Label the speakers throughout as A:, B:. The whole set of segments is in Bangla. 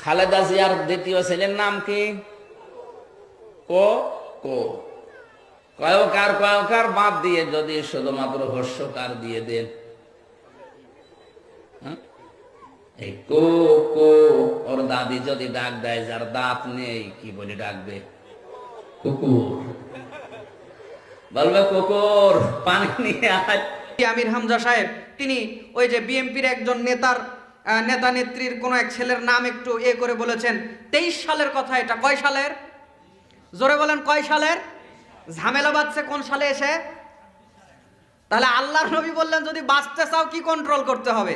A: খালেদা জিয়ার দ্বিতীয় ছেলের নাম কি? কো কো কয়কার কয়কার বাদ দিয়ে যদি শুধুমাত্র হর্ষকার দিয়ে দেন, এই কো কো, ওর দাদি যদি ডাক দেয় যার দাঁত নেই, কি বলে ডাকবে? কুকুর। বলবে কুকুর পানি নিয়ে আয়।
B: আমির হামজা সাহেব তিনি ওই যে বিএনপির একজন নেতা নেত্রীর কোন এক ছেলের নাম একটু করে বলেছেন। 23 সালের কথা এটা। কয় সালের? জোরে বলেন, কয় সালের? ঝামেলা বাঁধছে কোন সালে এসে? তাহলে আল্লাহর নবী বললেন যদি বাঁচতে চাও কি কন্ট্রোল করতে হবে?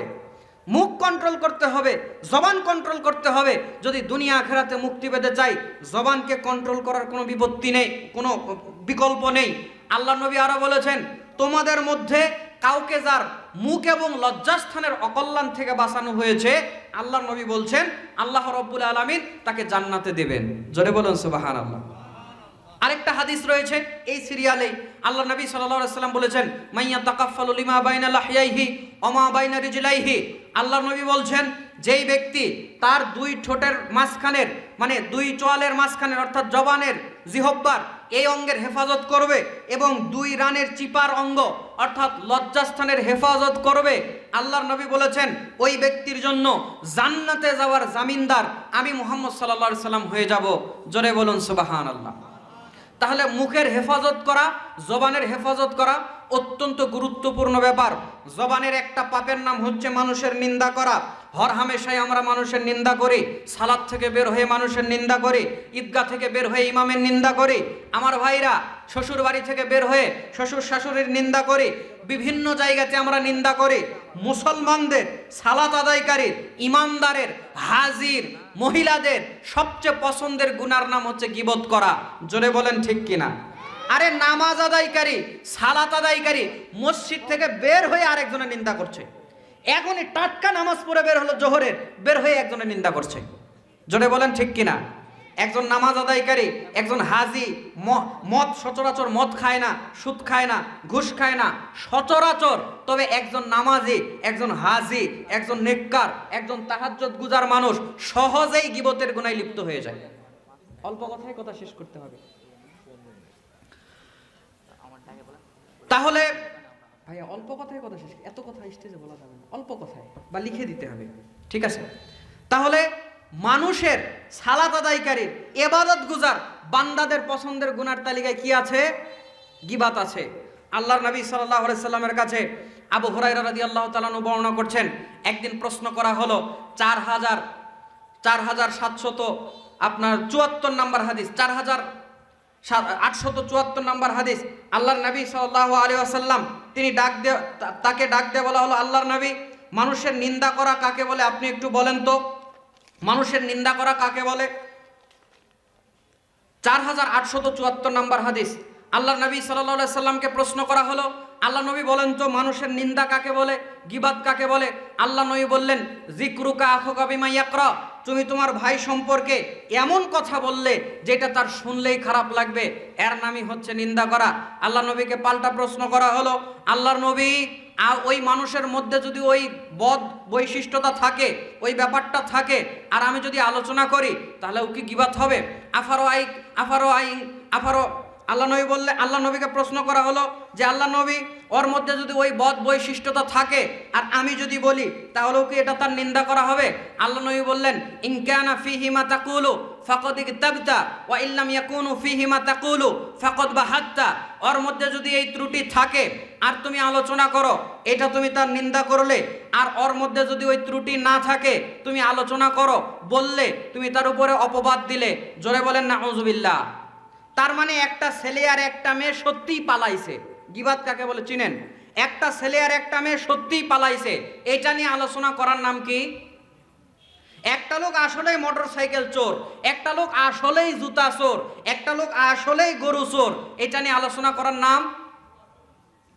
B: মুখ কন্ট্রোল করতে হবে, জবান কন্ট্রোল করতে হবে। যদি দুনিয়া আখিরাতে মুক্তি পেতে চাই, জবানকে কন্ট্রোল করার কোনো বিপত্তি নেই, কোনো বিকল্প নেই। আল্লাহর নবী আরো বলেছেন, তোমাদের মধ্যে কাউকে যার মুখ এবং লজ্জাস্থানের অকল্যাণ থেকে বাঁচানো হয়েছে, আল্লাহর নবী বলছেন আল্লাহ রাব্বুল আলামিন তাকে জান্নাতে দেবেন। জোরে বলুন সুবহানাল্লাহ। আরেকটা হাদিস রয়েছে এই সিরিয়ালেই, আল্লাহ নবী সাল্লাল্লাহু আলাইহি ওয়াসাল্লাম বলেছেন, মাইয়া তাকাফফালু লিমা বাইনা লাহইয়াইহি ওয়া মা বাইনা রিজলাইহি। আল্লাহ নবী বলছেন, যেই ব্যক্তি তার দুই ঠোঁটের মাঝখানের, মানে দুই চোয়ালের মাঝখানের অর্থাৎ জবানের, জিহব্বার এই অঙ্গের হেফাজত করবে এবং দুই রানের চিপার অঙ্গ অর্থাৎ লজ্জাস্থানের হেফাজত করবে, আল্লাহর নবী বলেছেন ওই ব্যক্তির জন্য জান্নাতে যাওয়ার জামিনদার আমি মুহাম্মদ সাল্লাল্লাহু আলাইহি সাল্লাম হয়ে যাব। জোরে বলুন সুবহানাল্লাহ। তাহলে মুখের হেফাজত করা, জবানের হেফাজত করা অত্যন্ত গুরুত্বপূর্ণ ব্যাপার। জবানের একটা পাপের নাম হচ্ছে মানুষের নিন্দা করা। হর হামেশাই আমরা মানুষের নিন্দা করি। সালাত থেকে বের হয়ে মানুষের নিন্দা করি, ঈদগাহ থেকে বের হয়ে ইমামের নিন্দা করি। আমার ভাইরা শ্বশুর বাড়ি থেকে বের হয়ে শ্বশুর শাশুড়ির নিন্দা করি। বিভিন্ন জায়গাতে আমরা নিন্দা করি। মুসলমানদের, সালাত আদায়কারীর, ইমানদারের, হাজির মহিলাদের সবচেয়ে পছন্দের গুনার নাম হচ্ছে গীবত করা। জোরে বলেন ঠিক কিনা? আরে নামাজ আদায়কারী, সালাত আদায়কারী মসজিদ থেকে বের হয়ে আরেকজনের নিন্দা করছে। এখনই টাটকা নামাজ পড়ে বের হলো জোহরের, বের হয়ে একজনের নিন্দা করছে। জোরে বলেন ঠিক কিনা? একজন নামাজ আদায়কারী, একজন হাজি, মদ সচরাচর মদ খায় না, সুদ খায় না, ঘুষ খায় না সচরাচর, তবে একজন নামাজি, একজন হাজি, একজন নেককার, একজন তাহাজ্জুদ গুজার মানুষ সহজেই গীবতের গুনায় লিপ্ত হয়ে যায়। অল্প কথায় কথা শেষ করতে হবে। তাহলে ভাইয়া অল্প কথায় কথা শেষ, এত কথা স্টেজে বলা যাবে না, অল্প কথায় বা লিখে দিতে হবে, ঠিক আছে? তাহলে মানুষের সালাত আদায়কারীর, ইবাদত গুজার বান্দাদের পছন্দের গুনার তালিকায় কি আছে? গীবাত আছে। আল্লাহর নবী সাল্লাল্লাহু আলাইহি সাল্লামের কাছে আবু হুরায়রা রাদিয়াল্লাহু তাআলা আনহু বর্ণনা করছেন, একদিন প্রশ্ন করা হলো 4774 আপনার 74 নম্বর হাদিস, 4874 নম্বর হাদিস। আল্লাহর নবী সাল্লাল্লাহু আলাইহি ওয়াসাল্লাম তিনি তাকে ডাক দিয়ে বলা হলো, আল্লাহর নবী মানুষের নিন্দা করা কাকে বলে আপনি একটু বলেন তো, মানুষের নিন্দা করা কাকে বলে? 4874 নম্বর হাদিস। আল্লাহর নবী সাল্লাল্লাহু আলাইহি সাল্লামকে প্রশ্ন করা হলো, আল্লাহ নবী বলেন তো মানুষের নিন্দা কাকে বলে, গীবাত কাকে বলে? আল্লাহ নবী বললেন, যিকরুকা আখাকা বিমা ইয়াকরা, তুমি তোমার ভাই সম্পর্কে এমন কথা বললে যেটা তার শুনলেই খারাপ লাগবে, এর নামই হচ্ছে নিন্দা করা। আল্লাহ নবীকে পাল্টা প্রশ্ন করা হলো, আল্লাহর নবী ওই মানুষের মধ্যে যদি ওই বদ বৈশিষ্ট্যতা থাকে, ওই ব্যাপারটা থাকে, আর আমি যদি আলোচনা করি তাহলে ও কি গীবাত হবে? আল্লাহ নবী বললে, আল্লাহ নবীকে প্রশ্ন করা হলো যে আল্লাহ নবী ওর মধ্যে যদি ওই বদ বৈশিষ্ট্যতা থাকে আর আমি যদি বলি তাহলেও কি এটা তার নিন্দা করা হবে? আল্লাহ নবী বললেন, ইন কানা ফীহি মা তাকুলু ফাকাদ ইকতাবতা ওয়া ইল্লাম ইয়াকুনু ফীহি মা তাকুলু ফাকাদ বাহাত্তা। ওর মধ্যে যদি এই ত্রুটি থাকে আর তুমি আলোচনা করো, এটা তুমি তার নিন্দা করলে, আর ওর মধ্যে যদি ওই ত্রুটি না থাকে তুমি আলোচনা করো, বললে, তুমি তার উপরে অপবাদ দিলে। জোরে বলেন নাউযুবিল্লাহ। তার মানে একটা ছেলে আর একটা মেয়ে সত্যিই পালাইছে। গীবাত কাকে বলে চিনেন? একটা ছেলে আর একটা মেয়ে সত্যিই পালাইছে, এটা নিয়ে আলোচনা করার নাম কি? একটা লোক আসলেই মোটরসাইকেল চোর, একটা লোক আসলেই জুতা চোর, একটা লোক আসলেই গরু চোর, এটা নিয়ে আলোচনা করার নাম,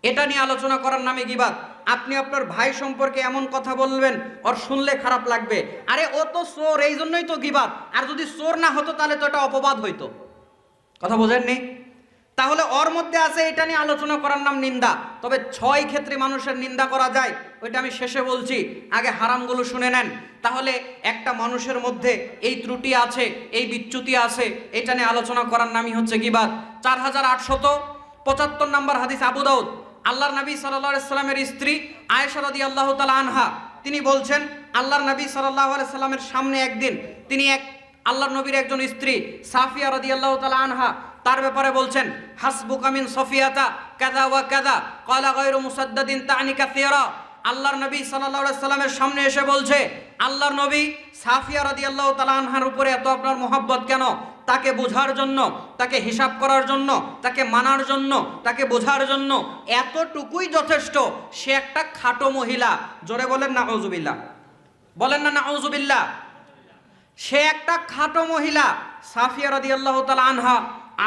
B: এটা নিয়ে আলোচনা করার নামে গীবাত। আপনি আপনার ভাই সম্পর্কে এমন কথা বলবেন ওর শুনলে খারাপ লাগবে, আরে ও তো চোর, এই জন্যই তো গীবাত। আর যদি চোর না হতো তাহলে তো এটা অপবাদ হইতো। কথা বোঝেননি? তাহলে ওর মধ্যে আছে এটা নিয়ে আলোচনা করার নাম নিন্দা। তবে 6 ক্ষেত্রে মানুষের নিন্দা করা যায়, ওইটা আমি শেষে বলছি, আগে হারামগুলো শুনে নেন। তাহলে একটা মানুষের মধ্যে এই ত্রুটি আছে, এই বিচ্যুতি আছে, এটা নিয়ে আলোচনা করার নামই হচ্ছে গীবাত। 4875 নম্বর হাদিস, আবু দাউদ। আল্লাহর নবী সাল্লাল্লাহু আলাইহি সাল্লামের স্ত্রী আয়েশা রাদিয়াল্লাহু তাআলা আনহা তিনি বলছেন, আল্লাহর নবী সাল্লাল্লাহু আলাইহি সাল্লামের সামনে একদিন তিনি আল্লাহর নবীর একজন স্ত্রী সাফিয়া রাদিয়াল্লাহু তাআলা আনহা তার ব্যাপারে বলছেন, হাসবুকা মিন সফিয়াতা কাযা ওয়া কাযা ক্বালা গায়রু মুসাদ্দাদিন তা'নি কাসীরা। আল্লাহর নবী সাল্লাল্লাহু আলাইহি সাল্লামের সামনে এসে বলছে, আল্লাহর নবী সাফিয়া রাদিয়াল্লাহু তাআলা আনহার উপরে এত আপনার মহব্বত কেন? তাকে বোঝার জন্য, তাকে হিসাব করার জন্য, তাকে মানার জন্য, তাকে বোঝার জন্য এতটুকুই যথেষ্ট। সে একটা খাটো মহিলা। জোরে বলেন নাউজুবিল্লাহ, বলেন না নাউজুবিল্লাহ। সে একটা খাটো মহিলা। সাফিয়া রাদিয়াল্লাহু তাআলা আনহা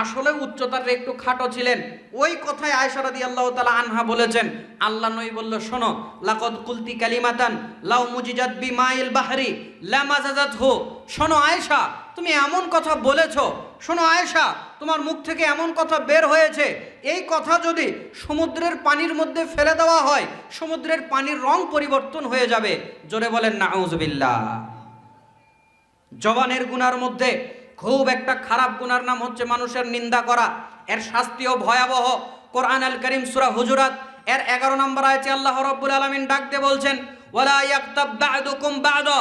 B: আসলে উচ্চতার একটু খাটো ছিলেন। ওই কথায় আয়েশা রাদিয়াল্লাহু তাআলা আনহা বলেছেন, আল্লাহ নবী বলল, শোনো, লাকাদ কুলতি কালিমাতান লাউ মুজিজাত বিমাইল বাহরি লামাজাজাতহু। শোনো আয়েশা, তুমি এমন কথা বলেছো, শোনো আয়েশা, তোমার মুখ থেকে এমন কথা বের হয়েছে, এই কথা যদি সমুদ্রের পানির মধ্যে ফেলে দেওয়া হয়, সমুদ্রের পানির রং পরিবর্তন হয়ে যাবে। জোরে বলেন নাউজুবিল্লাহ। জবানের গুনার মধ্যে খুব একটা খারাপ গুনার নাম হচ্ছে মানুষের নিন্দা করা। এর শাস্তিও ভয়াবহ। কোরআন আল কারীম সূরা হুজুরাত এর 11 নম্বর আয়াতে আল্লাহ রাব্বুল আলামিন ডাক দিয়ে বলছেন, ওয়ালা ইয়াকতাব বা'দুকুম বা'দা।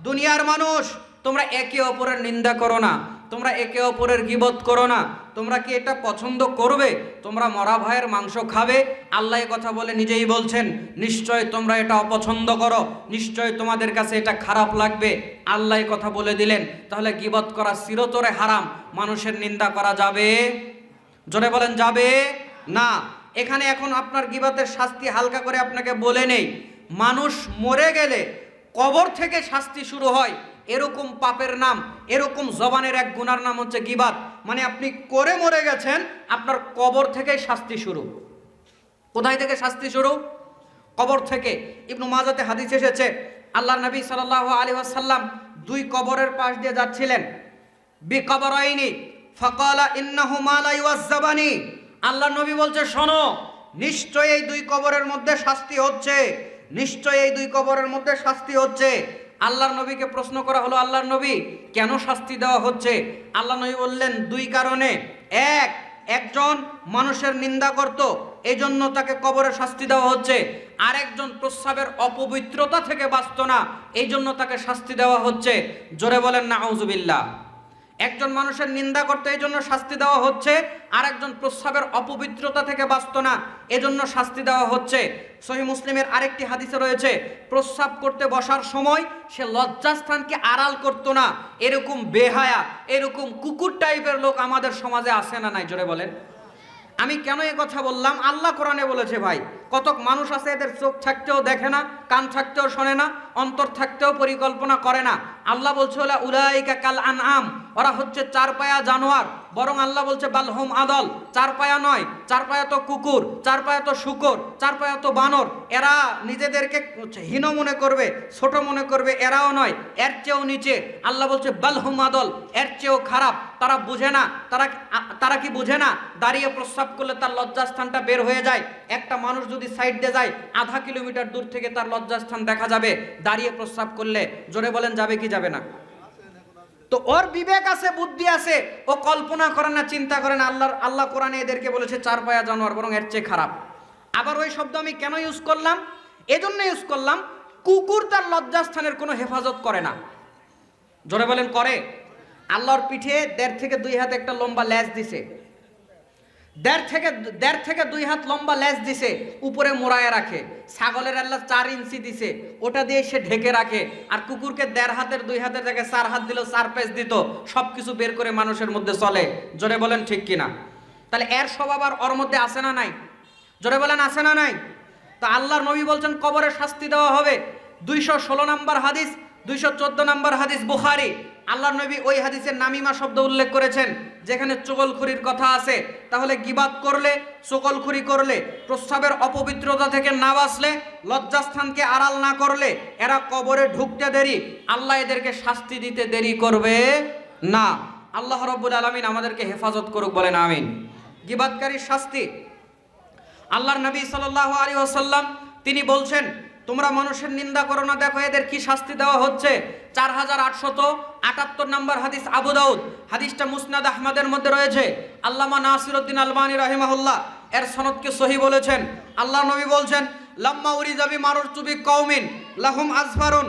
B: দুনিয়ার মানুষ, তোমরা একে অপরের নিন্দা করো না, তোমরা একে অপরের গীবত করো না। তোমরা কি এটা পছন্দ করবে? তোমরা মরা ভাইয়ের মাংস খাবে? আল্লাহ কথা বলে নিজেই বলছেন, নিশ্চয় তোমরা এটা অপছন্দ করো, নিশ্চয় তোমাদের কাছে এটা খারাপ লাগবে। আল্লাহ কথা বলে দিলেন। তাহলে গীবত করা চিরতরে হারাম। মানুষের নিন্দা করা যাবে? জোরে বলেন, যাবে না। এখানে এখন আপনার গীবতের শাস্তি হালকা করে আপনাকে বলে নেই। মানুষ মরে গেলে কবর থেকে শাস্তি শুরু হয়। এরকম পাপের নাম, এরকম জবানের এক গুনার নাম হচ্ছে গীবাত। মানে আপনি করে মরে গেছেন, আপনার কবর থেকে শাস্তি শুরু। কোথায় থেকে শাস্তি শুরু? কবর থেকে। ইবনু মাজাতে হাদিস এসেছে, আল্লাহর নবী সাল্লাল্লাহু আলাইহি ওয়াসাল্লাম 2 কবরের পাশ দিয়ে যাচ্ছিলেন। বিকবরাইনি ফাকালা ইন্নাহুমা লা ইউযাবানি। আল্লাহর নবী বলছে, শোনো, নিশ্চয়ই এই 2 কবরের মধ্যে শাস্তি হচ্ছে, নিশ্চয়ই এই 2 কবরের মধ্যে শাস্তি হচ্ছে। আল্লাহর নবীকে প্রশ্ন করা হলো, আল্লাহর নবী, কেন শাস্তি দেওয়া হচ্ছে? আল্লাহ নবী বললেন, 2 কারণে। একজন মানুষের নিন্দা করত, এই জন্য তাকে কবরে শাস্তি দেওয়া হচ্ছে। আরেকজন প্রস্রাবের অপবিত্রতা থেকে বাঁচত না, এই জন্য তাকে শাস্তি দেওয়া হচ্ছে। জোরে বলেন নাউজুবিল্লাহ। একজন মানুষের নিন্দা করতে এই জন্য শাস্তি দেওয়া হচ্ছে, আর একজন প্রস্রাবের অপবিত্রতা থেকে বাঁচত না, এজন্য শাস্তি দেওয়া হচ্ছে। সহিহ মুসলিমের আরেকটি হাদিসে রয়েছে, প্রস্রাব করতে বসার সময় সে লজ্জাস্থানকে আড়াল করত না। এরকম বেহায়া, এরকম কুকুর টাইপের লোক আমাদের সমাজে আছে না নাই? জোরে বলেন। আমি কেন এই কথা বললাম? আল্লাহ কোরআনে বলেছে, ভাই, কতক মানুষ আছে এদের চোখ থাকতেও দেখে না, কান থাকতেও শোনে না, অন্তর থাকতেও পরিকল্পনা করে না। আল্লাহ বলছে, উলাইকা কাল আনআম, ওরা হচ্ছে 4 পায়া জানোয়ার। বরং আল্লাহ বলছে বালহুম আদল, 4 পায়া নয়, 4 পায়া তো কুকুর, 4 পায়া তো শূকর, 4 পায়া তো বানর। এরা নিজেদেরকে হীন মনে করবে, ছোট মনে করবে, এরাও নয়, এর চেয়েও নিচে। আল্লাহ বলছে বালহুম আদল, এর চেয়েও খারাপ। তারা বুঝে না, তারা কি বুঝে না? দাঁড়িয়ে প্রস্রাব করলে তার লজ্জাস্থানটা বের হয়ে যায়। একটা মানুষ যদি সাইড দিয়ে যায়, আধা কিলোমিটার দূর থেকে তার লজ্জাস্থান দেখা যাবে। দাঁড়িয়ে প্রস্রাব করলে, জোরে বলেন, যাবে কি যাবে না? তো ওর বিবেক আছে, বুদ্ধি আছে, ও কল্পনা করে না, চিন্তা করে না। আল্লাহ কোরআনে এদেরকে বলেছে 4 পায়া জানোয়ার, বরং এর চেয়ে খারাপ। আবার ওই শব্দ আমি কেন ইউজ করলাম? এজন্য ইউজ করলাম, কুকুর তার লজ্জাস্থানের কোনো হেফাজত করে না। জোরে বলেন, করে? আল্লাহর পিঠে 1.5 থেকে 2 হাত একটা লম্বা লেজ দিছে, 1.5 থেকে 2 হাত লম্বা লেজ দিছে, উপরে মোড়ায় রাখে। ছাগলের আল্লাহ 4 ইঞ্চি দিছে, ওটা দিয়ে সে ঢেকে রাখে। আর কুকুরকে 1.5 হাতের 2 হাতের জায়গায় 4 হাত দিল, 4 পেজ দিত, সবকিছু বের করে মানুষের মধ্যে চলে। জোরে বলেন, ঠিক কিনা? তাহলে এর স্বভাব আর ওর মধ্যে আছে না নাই? জোরে বলেন, আছে না নাই? তা আল্লাহর নবী বলছেন কবরে শাস্তি দেওয়া হবে। 216 নম্বর হাদিস, 214 নম্বর হাদিস বুখারী। আল্লাহর নবী ওই হাদিসের নামিমা শব্দ উল্লেখ করেছেন, যেখানে চুগলখুরির কথা আছে। তাহলে গীবাত করলে, চুগলখুরি করলে, প্রস্রাবের অপবিত্রতা থেকে না বাঁচলে, লজ্জাস্থানকে আড়াল না করলে এরা কবরে ঢুকতে দেরি, আল্লাহ এদেরকে শাস্তি দিতে দেরি করবে না। আল্লাহ রাব্বুল আলামিন আমাদেরকে হেফাজত করুক, বলেন আমিন। গীবাতকারীর শাস্তি। আল্লাহর নবী সাল্লাল্লাহু আলাইহি ওয়াসাল্লাম তিনি বলছেন, তোমরা মানুষের নিন্দা করো না, দেখো এদের কি শাস্তি দেওয়া হচ্ছে। 4878 নম্বর হাদিস, আবু দাউদ, হাদিসটা মুসনাদ আহমদের মধ্যে রয়েছে। আল্লামা নাসিরউদ্দিন আলবানী রাহিমাহুল্লাহ এর সনদকে সহিহ বলেছেন। আল্লাহ নবী বলছেন, লাম্মা উরিজা বিমারুরতু বিকওমিন লাহুম আযফারুন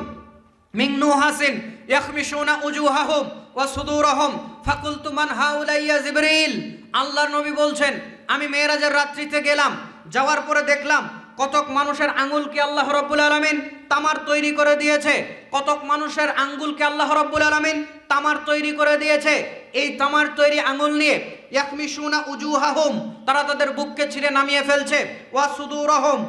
B: মিন নুহাসিন ইয়াখমিশুনা উজুহাহুম ওয়া সুদুরহুম ফাকুলতু মান হাউলাই ইয়া জিবরিল। আল্লাহর নবী বলছেন, আমি মেরাজের রাত্রিতে গেলাম, যাওয়ার পরে দেখলাম কতক মানুষের আঙ্গুলকে আল্লাহ রাব্বুল আলামিন তামার তৈরি করে দিয়েছে, কতক মানুষের আঙ্গুলকে আল্লাহ রাব্বুল আলামিন তামার তৈরি করে দিয়েছে। এই তামার তৈরি আঙ্গুল নিয়ে ইয়াকমিশুনা উজুহাহুম, তারা তাদের বুককে ছিঁড়ে নামিয়ে ফেলছে, ওয়া সুদুরহুম,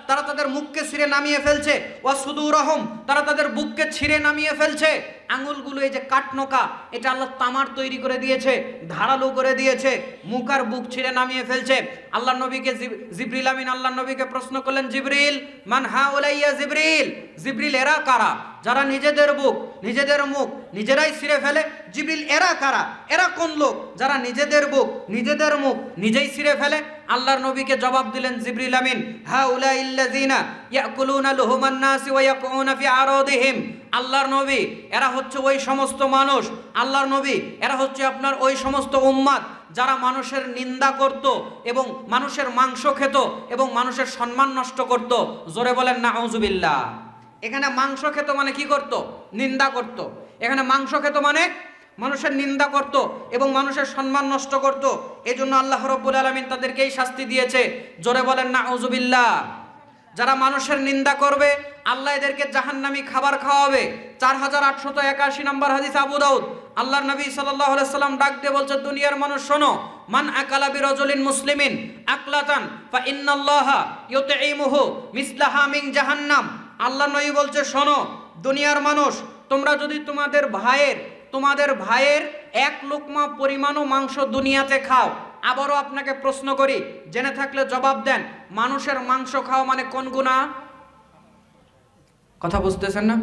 B: তারা তাদের মুখকে ছিঁড়ে নামিয়ে ফেলছে, ওয়া সুদুরহুম, তারা তাদের বুককে ছিঁড়ে নামিয়ে ফেলছে। আঙ্গুলগুলো এই যে কাঠনোকা, এটা আল্লাহ তামার তৈরি করে দিয়েছে, ধারালো করে দিয়েছে, মুখ আর বুক ছিঁড়ে নামিয়ে ফেলছে। আল্লাহ নবীকে জিবরিল আমিন আল্লাহ নবীকে প্রশ্ন করলেন, জিবরিল মান হাউলাই ইয়া জিবরিল, জিবরিল এরা কারা যারা নিজেদের বুক নিজেদের মুখ নিজেরাই ছিঁড়ে ফেলে? জিবরিল এরা কারা, এরা কোন লোক যারা নিজেদের বুক নিজেদের মুখ নিজেই ছিঁড়ে ফেলে? আল্লাহর নবীকে জবাব দিলেন জিবরিল আমিন, হাউলাইল্লাযিনা ইয়াকুলুনা লুহুমান নাসি ওয়া ইয়াকুনা ফি আরাদিহিম। আল্লাহর নবী এরা হচ্ছে ওই সমস্ত মানুষ, আল্লাহর নবী এরা হচ্ছে আপনার ওই সমস্ত উম্মাত যারা মানুষের নিন্দা করত এবং মানুষের মাংস খেত এবং মানুষের সম্মান নষ্ট করত। জোরে বলেন নাউজুবিল্লাহ। এখানে মাংস খেত মানে কি করত? নিন্দা করত। এখানে মাংস খেত মানে মানুষের নিন্দা করত এবং মানুষের সম্মান নষ্ট করত। এজন্য আল্লাহ রাব্বুল আলামিন তাদেরকে এই শাস্তি দিয়েছে। জোরে বলেন নাউজুবিল্লাহ। যারা মানুষের নিন্দা করবে আল্লাহ এদেরকে জাহান্নামী খাবার খাওয়াবে। 4881 নম্বর হাদিস, আবু দাউদ, আল্লাহর নবী সাল্লাল্লাহু আলাইহি সাল্লাম ডাক দিয়ে বলছে, দুনিয়ার মানুষ শোনো, মান আকালা বিরাজুলিন মুসলিমিন আকলাতান ফা ইন্নাল্লাহা ইউতঈমুহু মিসলাহা মিন জাহান্নাম। আল্লাহ নবী বলছে, শোনো দুনিয়ার মানুষ, তোমরা যদি তোমাদের ভাইয়ের এক লোকমা পরিমাণও মাংস দুনিয়াতে খাও, আবারও আপনাকে প্রশ্ন করি, জেনে থাকলে জবাব দেন, মানুষের মাংস খাওয়া মানে কোন গুনাহ? কথা বুঝতেছেন না?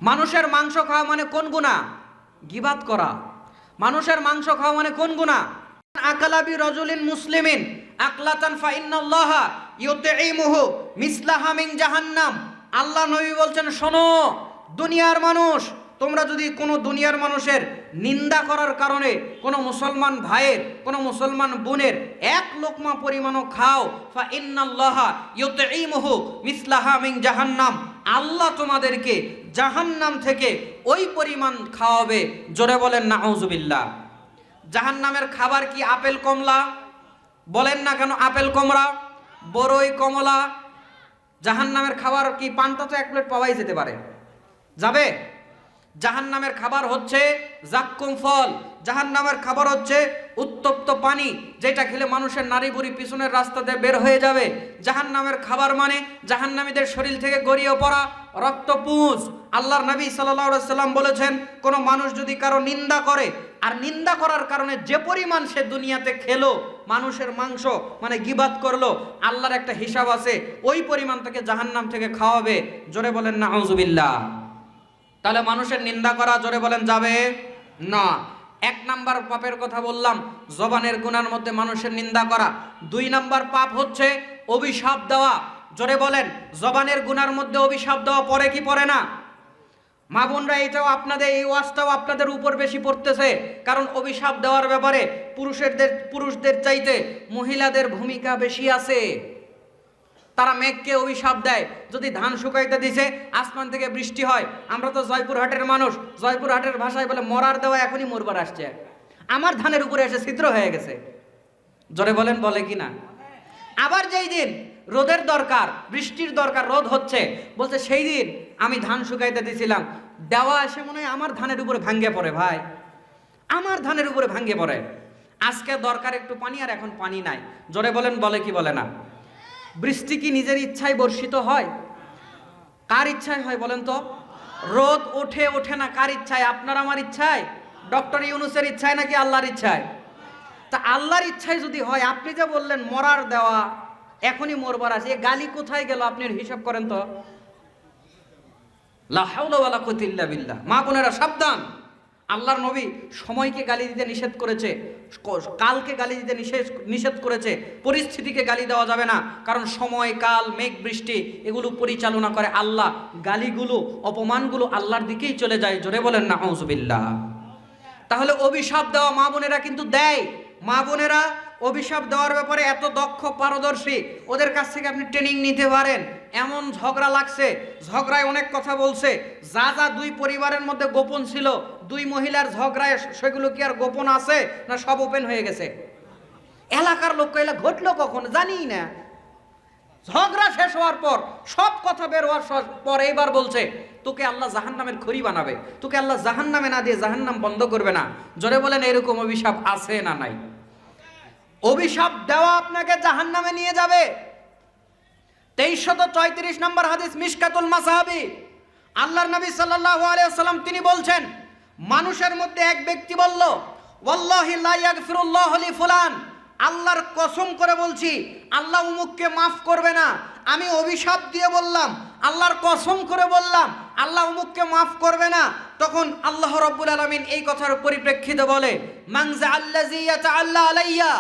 B: মানুষের মাংস খাওয়া মানে কোন গুনাহ? গীবাত করা। মানুষের মাংস খাওয়া মানে কোন গুনাহ? আকালা বিরাজুলিন মুসলিমিন আকলাতান ফা ইন্নাল্লাহা ইউতঈমুহু মিসলাহা মিন জাহান্নাম। আল্লাহ নবী বলছেন, শোনো দুনিয়ার মানুষ, তোমরা যদি কোনো দুনিয়ার মানুষের নিন্দা করার কারণে কোনো মুসলমান ভাইয়ের কোনো মুসলমান বোনের এক লোকমা পরিমাণও খাও, ফা ইন্নাল্লাহা ইউতঈমুহু মিসলাহা মিন জাহান্নাম, আল্লাহ তোমাদেরকে জাহান্নাম থেকে ওই পরিমাণ খাওয়াবে। জোরে বলেন নাউজুবিল্লাহ। জাহান্নামের খাবার কি আপেল কমলা? বলেন না কেন আপেল কমলা, বড়ই কমলা? জাহান্নামের খাবার কি? পান্তা তো এক প্লেট পাওয়াই যেতে পারে, যাবে? জাহান্নামের খাবার হচ্ছে জাক্কুম ফল, জাহান্নামের খাবার হচ্ছে উত্তপ্ত পানি, যেটা খেলে মানুষের নাড়ি বুড়ি পিছনের রাস্তা দিয়ে বের হয়ে যাবে। জাহান্নামের খাবার মানে জাহান্নামীদের শরীর থেকে গড়িয়ে পড়া রক্তপুঞ্জ। আল্লাহর নবী সাল্লাল্লাহু আলাইহি সাল্লাম বলেছেন, কোনো মানুষ যদি কারো নিন্দা করে আর নিন্দা করার কারণে যে পরিমাণ সে দুনিয়াতে খেলো মানুষের মাংস মানে গীবাত করলো, আল্লাহর একটা হিসাব আছে, ওই পরিমাণ তাকে জাহান্নাম থেকে খাওয়াবে। জোরে বলেন নাউজুবিল্লাহ। তাহলে মানুষের নিন্দা করা, জোরে বলেন, যাবে না। এক নাম্বার পাপের কথা বললাম, জবানের গুনার মধ্যে মানুষের নিন্দা করা। 2 নাম্বার পাপ হচ্ছে অভিশাপ দেওয়া। জোরে বলেন, জবানের গুনার মধ্যে অভিশাপ দেওয়া পড়ে কি পড়ে না? মা বোনরা, এটাও আপনাদের, এই ওয়াজটাও আপনাদের উপর বেশি পড়তেছে, কারণ অভিশাপ দেওয়ার ব্যাপারে পুরুষদের চাইতে মহিলাদের ভূমিকা বেশি আছে। তারা মেঘকে অভিশাপ দেয়, যদি ধান শুকাইতে দিছে আসমান থেকে বৃষ্টি হয়। আমরা তো জয়পুরহাটের মানুষ, জয়পুরহাটের ভাষায় বলে মরার দেওয়া এখনই মরবার আসছে, আমার ধানের উপরে এসে ছিদ্র হয়ে গেছে। জোরে বলেন, বলে কি না? আবার যেই দিন রোদের দরকার, বৃষ্টির দরকার, রোদ হচ্ছে, বলছে সেই দিন আমি ধান শুকাইতে দিছিলাম, দেওয়া এসে মনে হয় আমার ধানের উপরে ভাঙ্গে পড়ে। ভাই, আমার ধানের উপরে ভাঙ্গে পড়ে। আজকে দরকার একটু পানি, আর এখন পানি নাই। জোরে বলেন, বলে কি বলে না? বৃষ্টি কি নিজের ইচ্ছায় বর্ষিত হয়? কার ইচ্ছায় হয় বলেন তো? রোদ ওঠে না কার ইচ্ছায়? আপনার আমার ইচ্ছায়? ডক্টর ইউনূসের ইচ্ছায় নাকি আল্লাহর ইচ্ছায়? তা আল্লাহর ইচ্ছায় যদি হয়, আপনি যে বললেন মরার দেওয়া, এখনই মরবার আছে, এ গালি কোথায় গেল? আপনি হিসাব করেন তো। লা হাওলা ওয়ালা কুওয়াতা ইল্লা বিল্লাহ। মা বোনেরা সাবধান, আল্লাহর নবী সময়কে গালি দিতে নিষেধ করেছে, কালকে গালি দিতে নিষেধ করেছে, পরিস্থিতিকে গালি দেওয়া যাবে না, কারণ সময়, কাল, মেঘ, বৃষ্টি এগুলো পরিচালনা করে আল্লাহ। গালিগুলো, অপমানগুলো আল্লাহর দিকেই চলে যায়। জোরে বলেন না আউযুবিল্লাহ। তাহলে অভিশাপ দেওয়া মা বোনেরা কিন্তু দেয়। মা বোনেরা অভিশাপ দেওয়ার ব্যাপারে এত দক্ষ, পারদর্শী, ওদের কাছ থেকে আপনি ট্রেনিং নিতে পারেন। এমন ঝগড়া লাগছে, ঝগড়ায় অনেক কথা বলছে, যা যা দুই পরিবারের মধ্যে গোপন ছিল, দুই মহিলার ঝগড়ায় সেগুলো কি আর গোপন আছে না সব ওপেন হয়ে গেছে? এলাকার লোক কইলা ঘটলো কখন জানি না। ঝগড়া শেষ হওয়ার পর, সব কথা বের হওয়ার পর এইবার বলছে তোকে আল্লাহ জাহান্নামের খড়ি বানাবে, তোকে আল্লাহ জাহান্নামে না দিয়ে জাহান্নাম বন্ধ করবে না। জোরে বলেন এরকম অভিশাপ আছে না নাই? অভিশাপ দেওয়া আপনাকে জাহান্নামে নিয়ে যাবে। 2334 নম্বর হাদিস, মিশকাতুল মাসাহাবি। আল্লাহর নবী সাল্লাল্লাহু আলাইহি ওয়াসাল্লাম তিনি বলছেন, মানুষের মধ্যে এক ব্যক্তি বলল, ওয়াল্লাহি লা ইয়াগফিরুল্লাহু লি ফুলান, আল্লাহর কসম করে বলছি আল্লাহ উমুককে মাফ করবে না। আমি অভিশাপ দিয়ে বললাম, আল্লাহর কসম করে বললাম আল্লাহ উমুককে মাফ করবে না। তখন আল্লাহ রাব্বুল আলামিন এই কথার পরিপ্রেক্ষিতে বলে, মানজা আল্লাযী ইয়াতাআল্লা আলাইয়া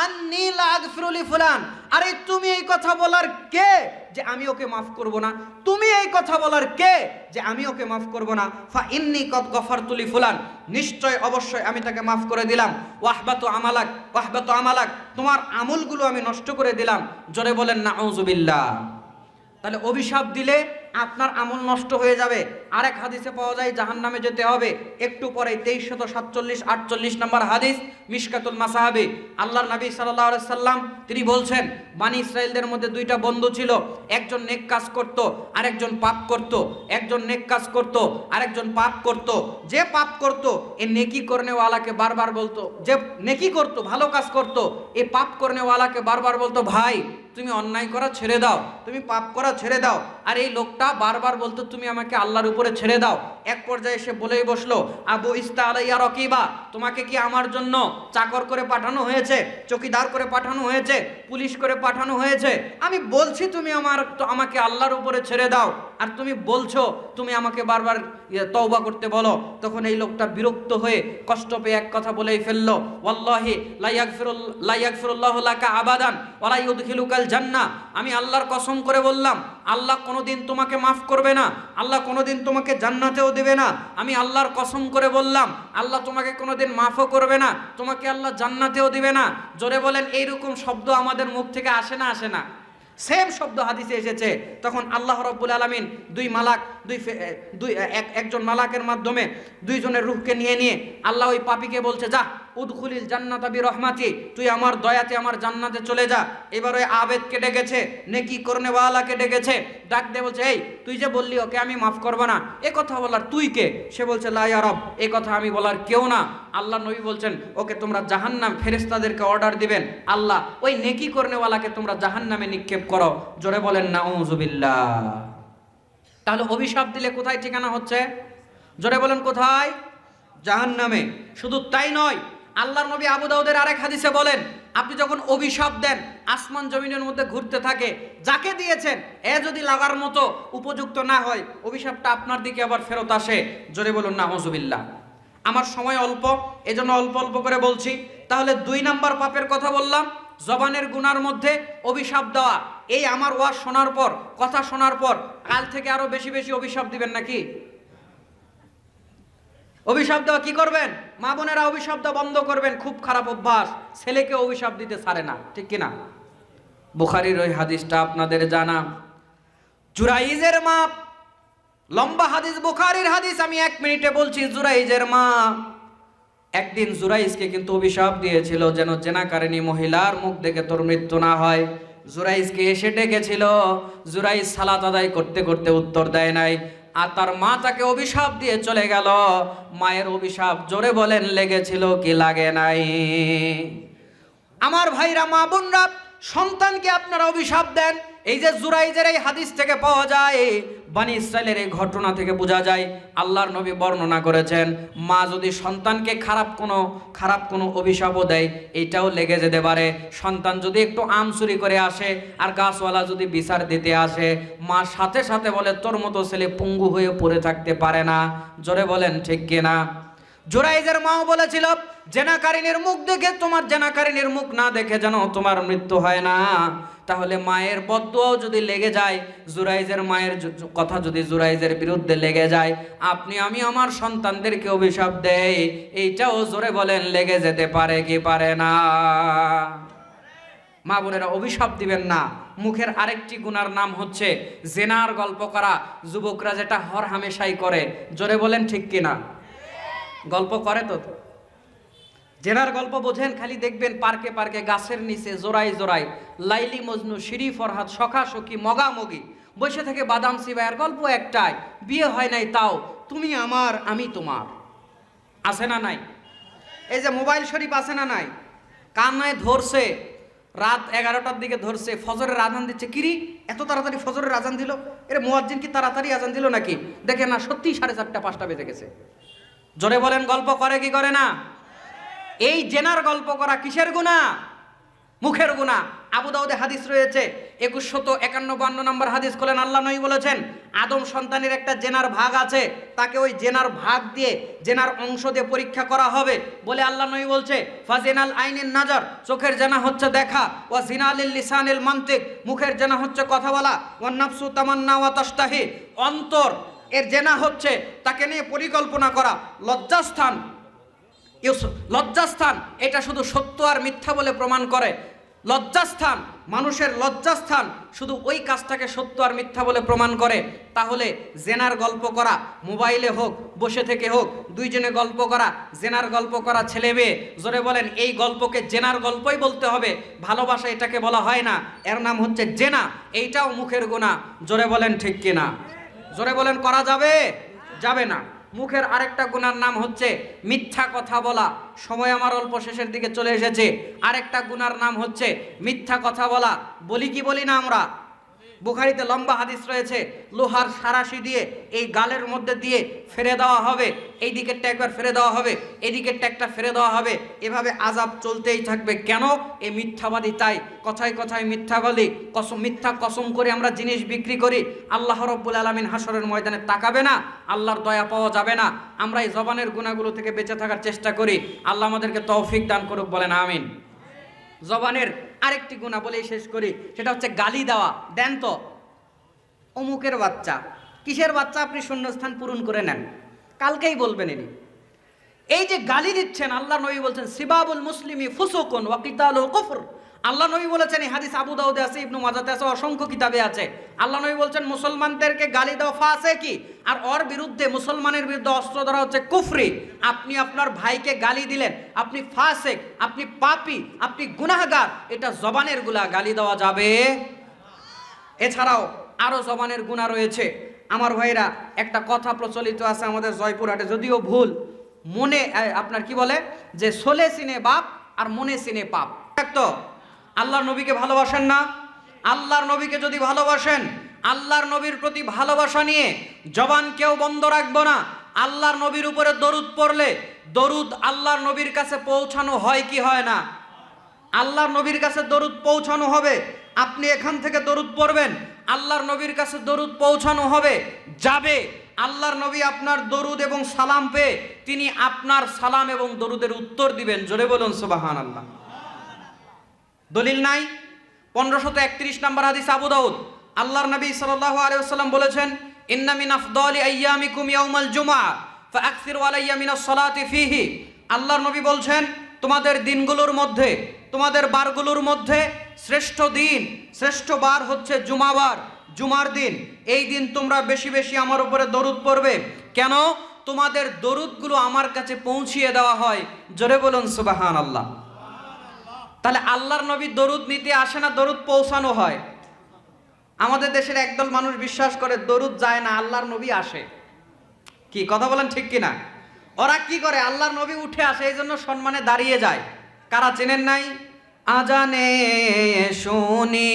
B: আন্নী লা আগফিরু লি ফুলান, আরে তুমি এই কথা বলার কে যে আমি ওকে মাফ করব না? তুমি এই কথা বলার কে যে আমি ওকে মাফ করব না? ফা ইন্নী কদ গফারতু লি ফুলান, নিশ্চয় অবশ্যই আমি তাকে মাফ করে দিলাম। ওয়াহবাতু আমালাক, তোমার আমলগুলো আমি নষ্ট করে দিলাম। জোরে বলেন নাউযুবিল্লাহ। তাহলে অভিশাপ দিলে আপনার আমল নষ্ট হয়ে যাবে। আরেক হাদিসে পাওয়া যায় জাহান্নামে যেতে হবে। একটু পরে 2347-48 নম্বর হাদিস, মিশকাতুল মাসাহাবি। আল্লাহর নবী সাল্লাল্লাহু আলাইহি সাল্লাম তিনি বলছেন, বনি ইসরাইলদের মধ্যে দুইটা বন্ধু ছিল, একজন নেক কাজ করত, আরেকজন পাপ করত। একজন নেক কাজ করত, আরেকজন পাপ করত। যে পাপ করত এই নেকি করনেওয়ালাকে বারবার বলতো, যে নেকি করত, ভালো কাজ করত, এই পাপ করনেওয়ালাকে বারবার বলতো, ভাই তুমি অন্যায় করা ছেড়ে দাও, তুমি পাপ করা ছেড়ে দাও। আর এই লোকটা বারবার বলতো, তুমি আমাকে আল্লাহর উপরে ছেড়ে দাও। এক পর্যায়ে এসে বলেই বসলো, আবু ইস্তা আলাইয়া রকিবা, তোমাকে কি আমার জন্য চাকর করে পাঠানো হয়েছে, চকিদার করে পাঠানো হয়েছে, পুলিশ করে পাঠানো হয়েছে? আমি বলছি তুমি আমাকে আল্লাহর উপরে ছেড়ে দাও, আর তুমি বলছো তুমি আমাকে বারবার তওবা করতে বলো। তখন এই লোকটা বিরক্ত হয়ে কষ্ট পেয়ে এক কথা বলেই ফেললো, ওয়াল্লাহি লা ইয়াগফিরুল্লাহু লাকা আবাদান ওয়া লা ইউদখিলুকাল জান্নাহ, আমি আল্লাহর কসম করে বললাম আল্লাহ কোনোদিন তোমাকে মাফ করবে না, আল্লাহ কোনোদিন তোমাকে জান্নাতেও দেবে না। আমি আল্লাহর কসম করে বললাম আল্লাহ তোমাকে কোনোদিন মাফও করবে না, তোমাকে আল্লাহ জান্নাতেও দিবে না। জোরে বলেন এইরকম শব্দ আমাদের মুখ থেকে আসে না? আসে না? সেম শব্দ হাদিসে এসেছে। তখন আল্লাহ রাব্বুল আলামিন একজন মালাকের মাধ্যমে দুইজনের রূহকে নিয়ে আল্লাহ ওই পাপীকে বলছে, যা উদখুলিল জান্নাতা বিরহমাতি, তুই আমার দয়াতে আমার জান্নাতে চলে যা। এবার ওই আবেদকে ডেকেছে, নেকি করনেওয়ালাকে ডেকেছে, ডাক দিয়ে বলছে, এই তুই যে বললি ওকে আমি মাফ করব না, এ কথা বলার তুই কে? সে বলছে, লা ইয়া রব, এ কথা আমি বলার কেউ না। আল্লাহ নবী বলছেন, ওকে তোমরা জাহান্নাম, ফেরেশতাদেরকে অর্ডার দিবেন আল্লাহ, ওই নেকি করনেওয়ালাকে তোমরা জাহান্নামে নিক্ষেপ করো। জোরে বলেন নাউযুবিল্লাহ। তাহলে অভিশাপ দিলে কোথায় ঠিকানা হচ্ছে? জোরে বলেন কোথায়? জাহান্নামে। শুধু তাই নয়, আল্লাহর নবী আবু দাউদের আরেক হাদিসে বলেন, আপনি যখন অভিশাপ দেন আসমান জমিনের মধ্যে ঘুরতে থাকে, যাকে দিয়েছেন এ যদি লাগার মতো উপযুক্ত না হয়, অভিশাপটা আপনার দিকে আবার ফেরত আসে। জোরে বলুন নাউযুবিল্লাহ। আমার সময় অল্প, এজন্য অল্প অল্প করে বলছি। তাহলে 2 নাম্বার পাপের কথা বললাম, জবানের গুনার মধ্যে অভিশাপ দেওয়া। এই আমার ওয়াজ শোনার পর, কথা শোনার পর কাল থেকে আরো বেশি বেশি অভিশাপ দিবেন নাকি? অভিশাপ দেওয়া কি করবেন? মা বোনেরা অভিশাপ দেওয়া বন্ধ করবেন, খুব খারাপ অভ্যাস। ছেলেকে অভিশাপ দিতে ছাড়ে না, ঠিক কিনা? বুখারীর ওই হাদিসটা আপনাদের জানা, জুরাইজের মা, লম্বা হাদিস, বুখারীর হাদিস, আমি 1 মিনিটে বলছি। জুরাইজের মা একদিন জুরাইজকে কিন্তু অভিশাপ দিয়েছিল, যেন জেনাকারিনী মহিলার মুখ দেখে তোর মৃত্যু না হয়। জুরাইজকে এসে ডেকেছিল, জুরাইজ সালাত আদায় করতে করতে উত্তর দেয় নাই, আর তার মা তাকে অভিশাপ দিয়ে চলে গেল। মায়ের অভিশাপ জোরে বলেন লেগেছিল কি লাগে নাই? আমার ভাইরা, মা বোনরা, সন্তানকে আপনারা অভিশাপ দেন। এই যে জুরাইজের এই হাদিস থেকে পাওয়া যায়, বনি ইসরাইলের এই ঘটনা থেকে বোঝা যায়, আল্লাহর নবী বর্ণনা করেছেন, মা যদি সন্তানকে খারাপ কোনো অভিশাপও দেয়, এইটাও লেগে যেতে পারে। সন্তান যদি একটু আম চুরি করে আসে আর গাছওয়ালা যদি বিচার দিতে আসে, মা সাথে সাথে বলে তোর মতো ছেলে পঙ্গু হয়ে পড়ে থাকতে পারে না। জোরে বলেন ঠিক কিনা? জুরাইজের মাও বলেছিল, জেনাকারিনীর মুখ দেখে তোমার জেনাকারিনীর মুখ না দেখে যেন তোমার মৃত্যু হয় না। তাহলে মায়ের বদদুয়াও যদি লেগে যায়, জুরাইজের মায়ের কথা যদি জুরাইজের বিরুদ্ধে লেগে যায়, আপনি আমি আমার সন্তানদেরকে অভিশাপ দেই, এইটাও জোরে বলেন লেগে যেতে পারে কি পারে না? মা বোনেরা, অভিশাপ দিবেন না। মুখের আরেকটি গুনার নাম হচ্ছে জেনার গল্প করা। যুবকরা যেটা হর হামেশাই করে, জোরে বলেন ঠিক কিনা? গল্প করে তো। জেনার গল্প বোঝেন? খালি দেখবেন পার্কে পার্কে গাছের নিচে জোড়াই জোড়াই লাইলি মজনু, শিরি ফরহাদ, সখা সখী, মগামগি বসে থেকে বাদাম সিবাইয়ের গল্প একটাই, বিয়ে হয় নাই তাও তুমি আমার আমি তোমার। আছে না নাই? এই যে মোবাইল শরীফ আছে না নাই? কানায় ধরছে, রাত 11টার দিকে ধরছে, ফজরের আজান দিচ্ছে। কিরি এত তাড়াতাড়ি ফজরের আজান দিল? এর মুয়াজ্জিন কি তাড়াতাড়ি আজান দিল নাকি? দেখে না, সত্যি 4:30 5টা বেজে গেছে। জোরে বলেন, গল্প করে কি করে না? এই জেনার গল্প করা কিসের গুনাহ? মুখের গুনাহ। আবু দাউদে হাদিস রয়েছে 2151 নম্বর হাদিস খোলেন, আল্লাহ নবী বলেছেন, আদম সন্তানের একটা জেনার ভাগ আছে, তাকে ওই জেনার ভাগ দিয়ে, জেনার অংশ দিয়ে পরীক্ষা করা হবে বলে আল্লাহ নবী বলছে, ফাজিনাল আইনিন নাজর, চোখের জেনা হচ্ছে দেখা, ওয়া জিনালিল লিসানিল মানতিক, মুখের জেনা হচ্ছে কথা বলা, ওয়ান নাফসু তামান্না ওয়া তাশতাহি, অন্তর এর জেনা হচ্ছে তাকে নিয়ে পরিকল্পনা করা। লজ্জাস্থান, লজ্জাস্থান এটা শুধু সত্য আর মিথ্যা বলে প্রমাণ করে। লজ্জাস্থান, মানুষের লজ্জাস্থান শুধু ওই কাজটাকে সত্য আর মিথ্যা বলে প্রমাণ করে। তাহলে জেনার গল্প করা, মোবাইলে হোক বসে থেকে হোক, দুইজনে গল্প করা, জেনার গল্প করা ছেলে মেয়ে, জোরে বলেন এই গল্পকে জেনার গল্পই বলতে হবে, ভালোবাসা এটাকে বলা হয় না, এর নাম হচ্ছে জেনা। এইটাও মুখের গুনাহ। জোরে বলেন ঠিক কিনা? জোরে বলেন, করা যাবে? যাবে না। মুখের আরেকটা গুনার নাম হচ্ছে মিথ্যা কথা বলা। সময় আমার অল্প শেষের দিকে চলে এসেছে। আরেকটা গুনার নাম হচ্ছে মিথ্যা কথা বলা। বলি কি বলি না আমরা? বুখারীতে লম্বা হাদিস রয়েছে, লোহার সারাশি দিয়ে এই গালের মধ্যে দিয়ে ফেরে দেওয়া হবে, এই দিকেরটা একবার ফেরে দেওয়া হবে, এই দিকেরটা একটা ফেরে দেওয়া হবে, এভাবে আযাব চলতেই থাকবে। কেন? এই মিথ্যাবাদী তাই, কথায় কথায় মিথ্যা বলি, মিথ্যা কসম করে আমরা জিনিস বিক্রি করি। আল্লাহ রাব্বুল আলামিন হাসরের ময়দানে তাকাবে না, আল্লাহর দয়া পাওয়া যাবে না। আমরা এই জবানের গুনাহগুলো থেকে বেঁচে থাকার চেষ্টা করি। আল্লাহ আমাদেরকে তৌফিক দান করুক, বলেন আমিন। জবানের আরেকটি গুনাহ বলেই শেষ করি, সেটা হচ্ছে গালি দেওয়া। দেন তো অমুকের বাচ্চা, কিসের বাচ্চা? আপনি শূন্যস্থান পূরণ করে নেন, কালকেই বলবেন। এই যে গালি দিচ্ছেন, আল্লাহ নবী বলছেন সিবাবুল মুসলিমি ফুসুকুন ওয়া কিতালুহু কুফর। আল্লাহ নবী বলেছেন, এই হাদিস আবু দাউদে আছে, ইবনু মাজাতে আছে, অসংখ্য কিতাবে আছে। আল্লাহ নবী বলছেন মুসলমানদেরকে গালি দেওয়া ফাসিকি, আর ওর বিরুদ্ধে, মুসলমানের বিরুদ্ধে অস্ত্র ধরা হচ্ছে কুফরি। আপনি আপনার ভাইকে গালি দিলেন, আপনি ফাসিক, আপনি পাপী, আপনি গুনাহগার, এটা জবানের গুনাহ, গালি দেওয়া যাবে। এছাড়াও আরো জবানের গুনাহ রয়েছে। আমার ভাইরা, একটা কথা প্রচলিত আছে আমাদের জয়পুরহাটে, যদিও ভুল, মনে আপনার কি বলে যে সোলে সিনে বাপ আর মনে সিনে পাপ। তো আল্লাহর নবীকে ভালোবাসেন না? আল্লাহর নবীকে যদি ভালোবাসেন, আল্লাহর নবীর প্রতি ভালোবাসা নিয়ে জবান কেউ বন্ধ রাখবো না। আল্লাহর নবীর উপরে দরুদ পড়লে, দরুদ আল্লাহর নবীর কাছে পৌঁছানো হয় কি হয় না? আল্লাহর নবীর কাছে দরুদ পৌঁছানো হবে। আপনি এখান থেকে দরুদ পড়বেন, আল্লাহর নবীর কাছে দরুদ পৌঁছানো হবে, যাবে। আল্লাহর নবী আপনার দরুদ এবং সালাম পেয়ে তিনি আপনার সালাম এবং দরুদের উত্তর দিবেন। জোরে বলুন সুবহানাল্লাহ। দলিল নাই? 1531 নম্বর হাদিস আবু দাউদ, আল্লাহর নবী সাল্লাল্লাহু আলাইহি ওয়াসাল্লাম বলেছেন, ইন্না মিন আফদালি আইয়ামিকুম ইয়াউমাল জুমআ ফাআকসিরু আলাইয়া মিনাস সালাতি ফীহি। আল্লাহর নবী বলছেন, তোমাদের দিনগুলোর মধ্যে, তোমাদের বারগুলোর মধ্যে শ্রেষ্ঠ দিন, শ্রেষ্ঠ বার হচ্ছে জুমাবার, জুমার দিন। এই দিন তোমরা বেশি বেশি আমার উপরে দরুদ পড়বে। কেন? তোমাদের দরুদগুলো আমার কাছে পৌঁছিয়ে দেওয়া হয়। জোরে বলুন সুবহানাল্লাহ। তাহলে আল্লাহর নবী দরুদ নিতে আসে না, দরুদ পৌঁছানো হয়। আমাদের দেশের একদল মানুষ বিশ্বাস করে দরুদ যায় না, আল্লাহর নবী আসে। কি কথা বলেন ঠিক কিনা? ওরা কি করে, আল্লাহর নবী উঠে আসে, এই জন্য সম্মানে দাঁড়িয়ে যায়। কারা চেনেন নাই? আজানে শুনি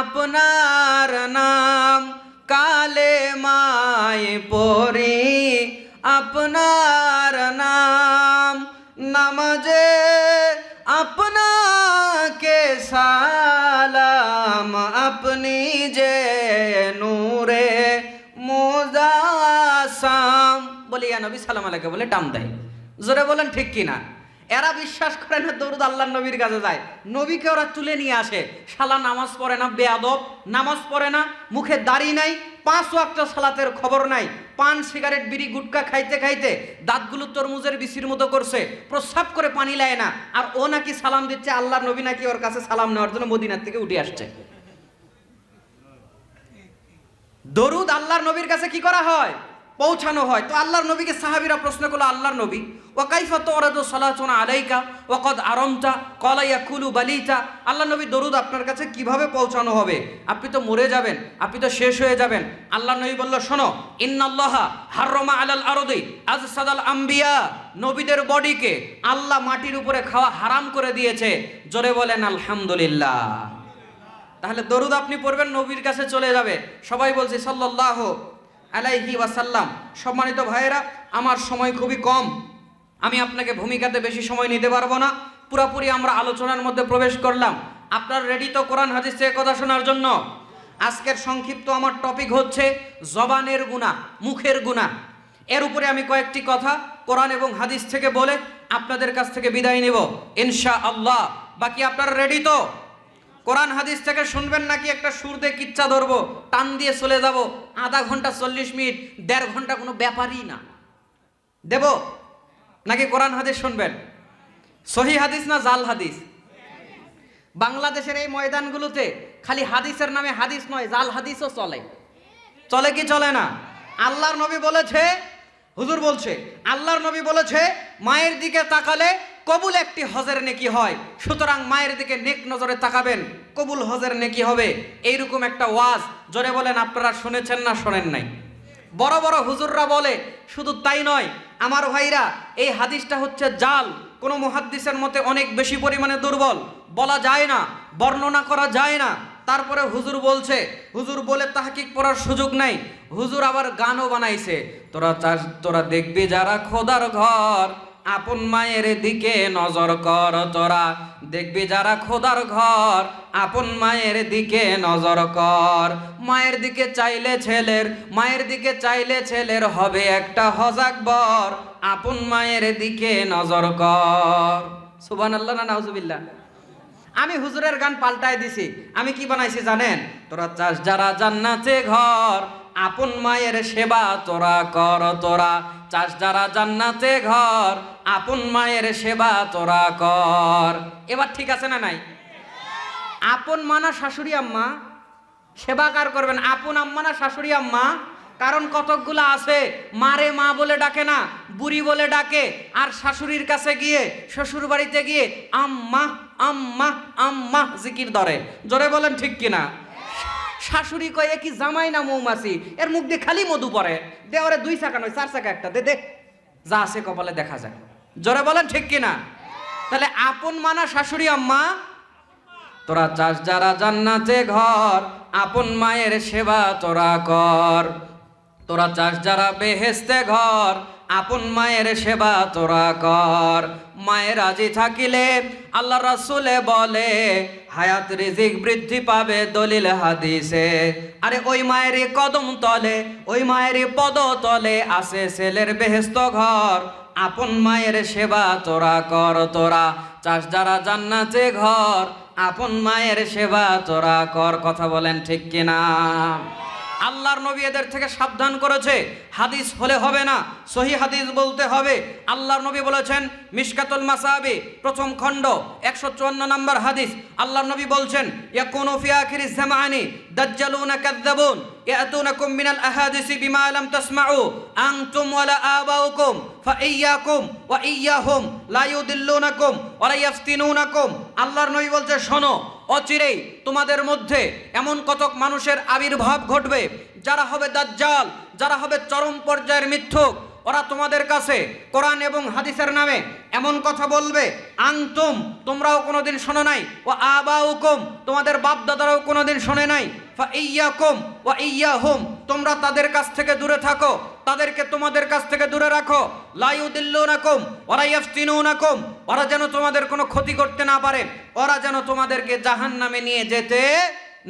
B: আপনার নাম, কালেমায়ে পড়ি আপনার নাম, নামাজে আপনাকে সালাম, আপনি যে নূরে মুজাসাম। বলিয়া নবী সালাম আলাইকে বলে টান দেয়। জোরে বলেন ঠিক কিনা? এরা বিশ্বাস করে না দরুদ আল্লাহ নবীর কাছে যায়, নবীকে ওরা তুলে নিয়ে আসে। শালা নামাজ পড়ে না, বেয়াদব, নামাজ পড়ে না, মুখে দাড়ি নাই, 5 ওয়াক্ত সালাতের খবর নাই, পান সিগারেট বিড়ি গুটকা খাইতে খাইতে দাঁতগুলো তরমুজের বিচির মতো করছে, প্রস্রাব করে পানি লায় না, আর ও নাকি সালাম দিচ্ছে। আল্লাহর নবী নাকি ওর কাছে সালাম নেওয়ার জন্য মদিনার থেকে উঠে আসছে। দরুদ আল্লাহর নবীর কাছে কি করা হয়? পৌঁছানো হয়। তো আল্লাহর নবীকে সাহাবীরা প্রশ্ন করলো, আল্লাহর নবী, ওয়া কাইফা তুরাদু সালাতুনা আলাইকা ওয়া কদ আরামতা ক্বালা ইয়াকুলু বালিতা, আল্লাহর নবী দরুদ আপনার কাছে কিভাবে পৌঁছানো হবে? আপনি তো মরে যাবেন, আপনি তো শেষ হয়ে যাবেন। আল্লাহর নবী বলল, শোনো, ইন্নাল্লাহা হাররামা আলাল আরদি আজসাদাল আম্বিয়া, নবীদের বডিকে আল্লাহ মাটির উপরে খাওয়া হারাম করে দিয়েছে। জোরে বলেন আলহামদুলিল্লাহ। তাহলে দরুদ আপনি পড়বেন, নবীর কাছে চলে যাবে। সবাই বলছে সাল্লাল্লাহু আলাইহি ওয়াসাল্লাম। সম্মানিত ভাইয়েরা, আমার সময় খুবই কম, আমি আপনাকে ভূমিকাতে বেশি সময় নিতে পারবো না। পুরোপুরি আমরা আলোচনার মধ্যে প্রবেশ করলাম। আপনার রেডি তো কোরআন হাদিস থেকে কথা শোনার জন্য? আজকের সংক্ষিপ্ত আমার টপিক হচ্ছে জবানের গুনাহ, মুখের গুনাহ। এর উপরে আমি কয়েকটি কথা কোরআন এবং হাদিস থেকে বলে আপনাদের কাছ থেকে বিদায় নেব ইনশাআল্লাহ। বাকি আপনারা রেডি তো? কোরআন হাদিস থেকে শুনবেন নাকি একটা সুর দিয়ে কিচ্ছা ধরবো, টান দিয়ে চলে যাব, আধা ঘন্টা 40 মিনিট 1.5 ঘন্টা কোনো ব্যাপারই না, দেব? নাকি কোরআন হাদিস শুনবেন? সহি হাদিস না জাল হাদিস? বাংলাদেশের এই ময়দানগুলোতে খালি হাদিসের নামে হাদিস নয়, জাল হাদিসও চলে। চলে কি চলে না? আল্লাহর নবী বলেছে, হুজুর বলছে, আল্লাহর নবী বলেছে মায়ের দিকে তাকালে কবুল একটি হজের নেকি হয়, সুতরাং মায়ের দিকে নেক নজরে তাকাবেন, কবুল হজের নেকি হবে। এইরকম একটা ওয়াজ, জোরে বলেন আপনারা শুনেছেন না শোনেন নাই? বড় বড় হুজুররা বলে। শুধু তাই নয় আমার ভাইরা, এই হাদিসটা হচ্ছে জাল, কোনো মুহাদ্দিসের মতে অনেক বেশি পরিমাণে দুর্বল, বলা যায় না, বর্ণনা করা যায় না। তারপরে হুজুর বলছে, হুজুর বলে তাহকিক পড়ার সুযোগ নাই, হুজুর আবার গানও বানাইছে, তোরা দেখবি যারা খোদার ঘর, আপন মায়ের দিকে নজর কর, তোরা দেখবি যারা খোদার ঘর, আপন মায়ের দিকে নজর কর। মায়ের দিকে চাইলে ছেলের, মায়ের দিকে চাইলে ছেলের হবে একটা হজ আকবর, আপন মায়ের দিকে নজর কর। সুবহানাল্লাহ না নাউজুবিল্লাহ? আমি হুজুরের গান পাল্টায় দিছি, আমি কি বানাইছি জানেন? তোরা চাস যারা জান্নাতে ঘর, আপন মায়ের সেবা তোরা কর, তোরা চাস যারা জান্নাতে ঘর, আপন মায়ের সেবা তোরা কর। এবার ঠিক আছে না নাই? আপন মা না শাশুড়ি আম্মা? সেবা কার করবেন, আপন আম্মা না শাশুড়ি আম্মা? কারণ কতকগুলো আছে মারে মা বলে ডাকে না, বুড়ি বলে ডাকে, আর শাশুড়ির কাছে গিয়ে, শ্বশুর বাড়িতে গিয়ে আম্মা আম্মা আম্মা জিকির ধরে। জোরে বলেন ঠিক কিনা? শাশুড়ি কয়ে কি জামাই না মৌমাছি, এর মুখ দিয়ে খালি মধু পড়ে, দে ওরে 2 চাকা নয় 4 চাকা একটা দে, দে যা আছে কপালে দেখা যায়। জোরে বলেন ঠিক কিনা? তাহলে আপন মানা শাশুড়ি আম্মা? তোরা চাস যারা জান্নাতে ঘর, আপন মায়ের সেবা তোরা কর, তোরা চাস যারা বেহেশতে ঘর, আপন মায়ের সেবা তোরা কর। মায়ের রাজি থাকিলে আল্লাহ রাসূলে বলে হায়াত রিজিক বৃদ্ধি পাবে, দলিল হাদিসে। আরে ওই মায়ের কদম তলে, ওই মায়ের পদ তলে আছে ছেলের বেহেশত ঘর, আপন মায়ের সেবা তোরা কর, তোরা চাস যারা জান্নাতে ঘর, আপন মায়ের সেবা তোরা কর। কথা বলেন ঠিক কিনা? আল্লাহর নবী এদের থেকে সাবধান করেছে, হাদিস হলে হবে না, সহি হাদিস বলতে হবে। আল্লাহর নবী বলেছেন, মিশকাতুল মাসাবি প্রথম খণ্ড 154 নম্বর হাদিস, আল্লাহর নবী বলছেন, ইয়াকুনু ফি আখিরিজ জামানি দাজ্জালুনা কাযযাবুন ইয়াতুনাকুম মিনাল আহাদিসি বিমা লাম তাসমাউ আনতুম ওয়ালা আবাউকুম ফাইয়াকুম ওয়া ইয়াহুম লা ইউদিল্লুনাকুম ওয়া লা ইয়াফতিনুনাকুম। আল্লাহর নবী বলছে, শোনো, অচিরেই তোমাদের মধ্যে এমন কতক মানুষের আবির্ভাব ঘটবে যারা হবে দাজ্জাল, যারা হবে চরম পর্যায়ের মিথ্যুক। ওরা তোমাদের কাছে কোরআন এবং হাদিসের নামে এমন কথা বলবে, আনতুম তোমরাও কোনোদিন শোনো নাই, ও আবাউকুম তোমাদের বাপ দাদারাও কোনোদিন শোনে নাই, ফাইয়াকুম ওয়া ইয়াহুম তোমরা তাদের কাছ থেকে দূরে থাকো, তাদেরকে তোমাদের কাছ থেকে দূরে রাখো। লা ইউদিল্লুনাকুম ওয়া লা ইয়াফতিনুনাকুম ওরা যেন তোমাদের কোনো ক্ষতি করতে না পারে, ওরা যেন তোমাদেরকে জাহান্নামে নিয়ে যেতে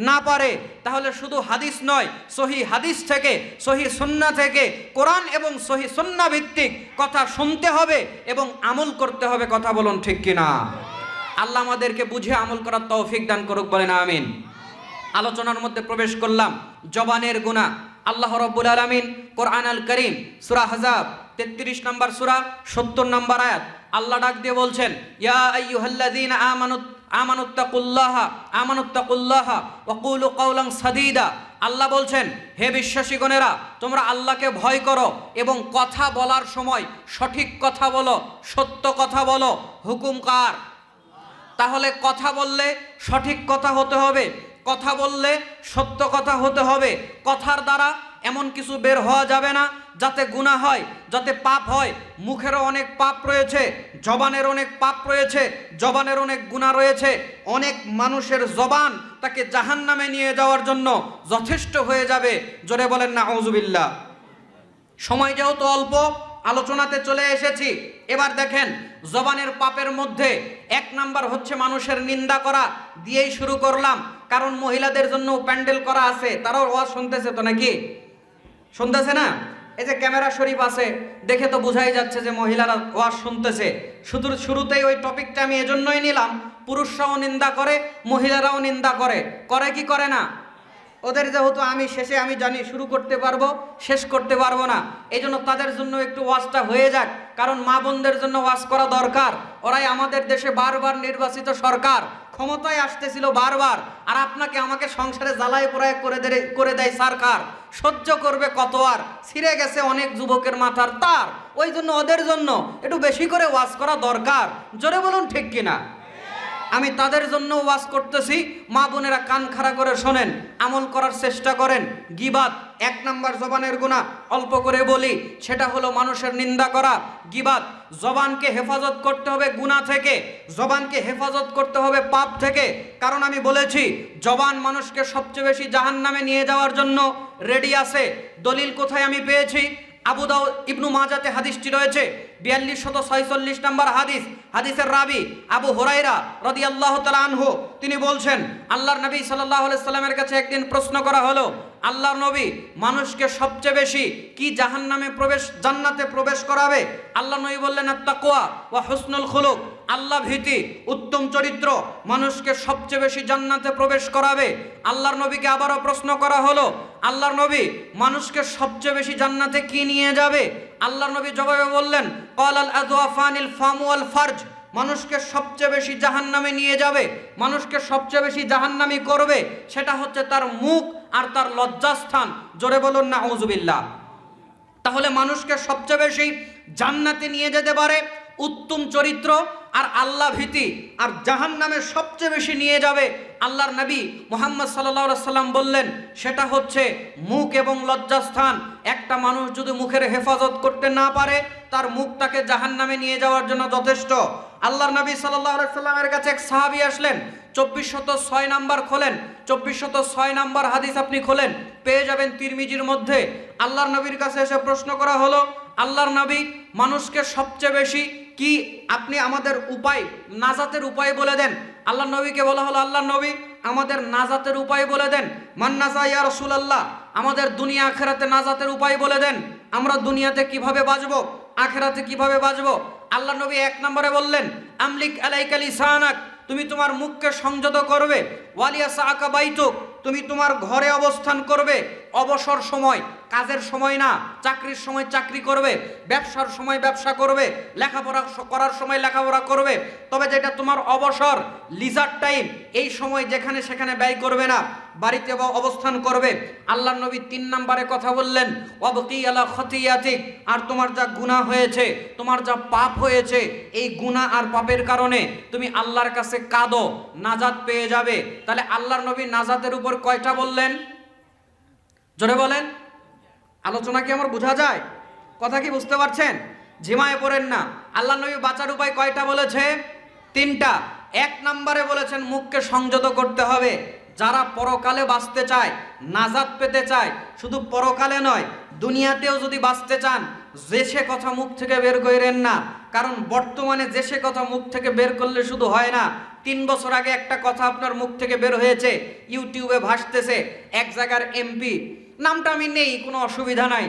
B: না পারে, তাহলে শুধু হাদিস নয়, সহি হাদিস থেকে, সহি সুন্নাহ থেকে, কোরআন এবং সহি সুন্নাহ ভিত্তিক কথা শুনতে হবে এবং আমল করতে হবে। কথা বলুন ঠিক কিনা? আল্লাহ আমাদেরকে বুঝে আমল করার তৌফিক দান করুক, বলেন আমিন। আলোচনার মধ্যে প্রবেশ করলাম, জবানের গুনাহ। আল্লাহ রাব্বুল আলামিন কোরআন আল করিম সূরা আহজাব 33 নম্বর সূরা 70 নম্বর আয়াত আল্লাহ ডাক দিয়ে বলছেন, ইয়া আইয়ুহাল্লাযীনা আমানুত্তাকুল্লাহা ওয়া কুলু কাওলান সাদীদা। আল্লাহ বলছেন, হে বিশ্বাসীগণেরা, তোমরা আল্লাহকে ভয় করো এবং কথা বলার সময় সঠিক কথা বলো, সত্য কথা বলো। হুকুম কার? তাহলে কথা বললে সঠিক কথা হতে হবে, কথা বললে সত্য কথা হতে হবে। কথার দ্বারা এমন কিছু বের হওয়া যাবে না যাতে গুনাহ হয়, যাতে পাপ হয়। মুখেরও অনেক পাপ রয়েছে, জবানের অনেক পাপ রয়েছে, জবানের অনেক গুনাহ রয়েছে। অনেক মানুষের জবান তাকে জাহান্নামে নিয়ে যাওয়ার জন্য যথেষ্ট হয়ে যাবে। জোরে বলেন না আউযুবিল্লাহ। সময় যেহেতু অল্প, আলোচনাতে চলে এসেছি। এবার দেখেন, জবানের পাপের মধ্যে 1 নাম্বার হচ্ছে মানুষের নিন্দা করা। দিয়েই শুরু করলাম, কারণ মহিলাদের জন্য প্যান্ডেল করা আছে, তারাও ওয়াজ শুনতেছে তো, নাকি শুনতেছে না? এই যে ক্যামেরা শরীফ আছে, দেখে তো বোঝাই যাচ্ছে যে মহিলারা ওয়াজ শুনতেছে। শুরুতেই ওই টপিকটা আমি এজন্যই নিলাম, পুরুষরাও নিন্দা করে, মহিলারাও নিন্দা করে। করে কি করে না? ওদের যেহেতু আমি শেষে আমি জানি শুরু করতে পারবো, শেষ করতে পারবো না, এই জন্য তাদের জন্য একটু ওয়াজটা হয়ে যাক। কারণ মা বোনদের জন্য ওয়াজ করা দরকার। ওরাই আমাদের দেশে বারবার নির্বাচিত সরকার, ক্ষমতায় আসতেছিল বারবার, আর আপনাকে আমাকে সংসারে জ্বালায় পোড়ায় করে দেয় সরকার। সহ্য করবে কত আর? ছিঁড়ে গেছে অনেক যুবকের মাথার তার। ওই জন্য ওদের জন্য একটু বেশি করে ওয়াজ করা দরকার। জোরে বলুন ঠিক কিনা? আমি তাদের জন্য ওয়াজ করতেছি। মা বোনেরা কান খাড়া করে শোনেন, আমল করার চেষ্টা করেন। গীবাত 1 নাম্বার জবানের গুনাহ। অল্প করে বলি, সেটা হলো মানুষের নিন্দা করা। গীবাত। জবানকে হেফাজত করতে হবে গুনাহ থেকে, জবানকে হেফাজত করতে হবে পাপ থেকে। কারণ আমি বলেছি, জবান মানুষকে সবচেয়ে বেশি জাহান্নামে নিয়ে যাওয়ার জন্য রেডি আছে। দলিল কোথায় আমি পেয়েছি? আবু দাউদ ইবনু মাজাতে হাদিসটি রয়েছে, 4246 নম্বর হাদিস। হাদিসের রাবি আবু হুরায়রা রাদিয়াল্লাহু তাআলা আনহু, তিনি বলছেন, আল্লাহর নবী সাল্লাল্লাহু আলাইহি সাল্লামের কাছে একদিন প্রশ্ন করা হলো, আল্লাহর নবী, মানুষকে সবচেয়ে বেশি কি জান্নাতে প্রবেশ করাবে? আল্লাহ নবী বললেন, আত-তাকওয়া ওয়া হুসনুল খুলুক। আল্লাহ ভীতি, উত্তম চরিত্র মানুষকে সবচেয়ে বেশি জান্নাতে প্রবেশ করাবে। আল্লাহর নবীকে আবারও প্রশ্ন করা হলো, আল্লাহর নবী, মানুষকে সবচেয়ে বেশি জান্নাতে কি নিয়ে যাবে? আল্লাহর নবী জবাবে বললেন, ক্বালাল আযওয়াফানিল ফামু ওয়াল ফারজ। মানুষকে সবচেয়ে বেশি জাহান্নামে নিয়ে যাবে, মানুষকে সবচেয়ে বেশি জাহান্নামী করবে, সেটা হচ্ছে তার মুখ আর তার লজ্জাস্থান। জোরে বলুন না আউযুবিল্লাহ। তাহলে মানুষকে সবচেয়ে বেশি জান্নাতে নিয়ে যেতে পারে উত্তম চরিত্র আর আল্লাহ ভীতি, আর জাহান্নামে সবচেয়ে বেশি নিয়ে যাবে, আল্লাহর নবী মুহাম্মদ সাল্লাল্লাহু আলাইহি সাল্লাম বললেন, সেটা হচ্ছে মুখ এবং লজ্জাস্থান। একটা মানুষ যদি মুখের হেফাজত করতে না পারে, তার মুখ তাকে জাহান্নামে নিয়ে যাওয়ার জন্য যথেষ্ট। আল্লাহর নবী সাল্লাল্লাহু আলাইহি সাল্লামের কাছে এক সাহাবী আসলেন, 2406 নাম্বার খোলেন, 2406 নাম্বার হাদিস আপনি খোলেন, পেয়ে যাবেন তিরমিজির মধ্যে। আল্লাহর নবীর কাছে এসে প্রশ্ন করা হলো, আল্লাহর নবী, মানুষকে সবচেয়ে বেশি কি আপনি আমাদের উপায়, নাজাতের উপায় বলে দেন। আল্লাহর নবীকে বলা হলো, আল্লাহর নবী, আমাদের নাজাতের উপায় বলে দেন। মান নাজা ইয়া রাসূলুল্লাহ, আমাদের দুনিয়া আখিরাতে নাজাতের উপায় বলে দেন। আমরা দুনিয়াতে কিভাবে বাঁচবো, আখিরাতে কিভাবে বাঁচবো? আল্লাহর নবী 1 নম্বরে বললেন, আমলিক আলাইকা লিসানাক, তুমি তোমার মুখকে সংযত করবে। ওয়ালিয়াসাকা বাইতুক, তুমি তোমার ঘরে অবস্থান করবে। অবসর সময়, কাজের সময় না, চাকরির সময় চাকরি করবে, ব্যবসার সময় ব্যবসা করবে, লেখাপড়া করার সময় লেখাপড়া করবে। তবে যেটা তোমার অবসর, লিজার টাইম, এই সময় যেখানে সেখানে ব্যয় করবে না, বাড়িতে অবস্থান করবে। আল্লাহর নবী 3 নম্বরে কথা বললেন, ওয়াবকি আলা খতিয়াতিক, আর তোমার যা গুনাহ হয়েছে, তোমার যা পাপ হয়েছে, এই গুনাহ আর পাপের কারণে তুমি আল্লাহর কাছে কাঁদো, নাজাত পেয়ে যাবে। তাহলে আল্লাহর নবী নাজাতের উপর কয়টা বললেন? জোরে বলেন। আলোচনা কি আমার বোঝা যায়? কথা কি বুঝতে পারছেন? ঝিমায় পড়েন না। আল্লাহর নবী বাঁচার উপায় কয়টা বলেছে? 3টা। 1 নম্বরে বলেছেন মুখকে সংযত করতে হবে। যারা পরকালে বাঁচতে চায়, নাজাত পেতে চায়, শুধু পরকালে নয়, দুনিয়াতেও যদি বাঁচতে চান, যে সে কথা মুখ থেকে বের করেন না, কারণ বর্তমানে যে সে কথা মুখ থেকে বের করলে শুধু হয় না। 3 বছর আগে একটা কথা আপনার মুখ থেকে বের হয়েছে, ইউটিউবে ভাসতেছে, এক জায়গার এমপি, নামটা আমি নেই, কোনো অসুবিধা নাই।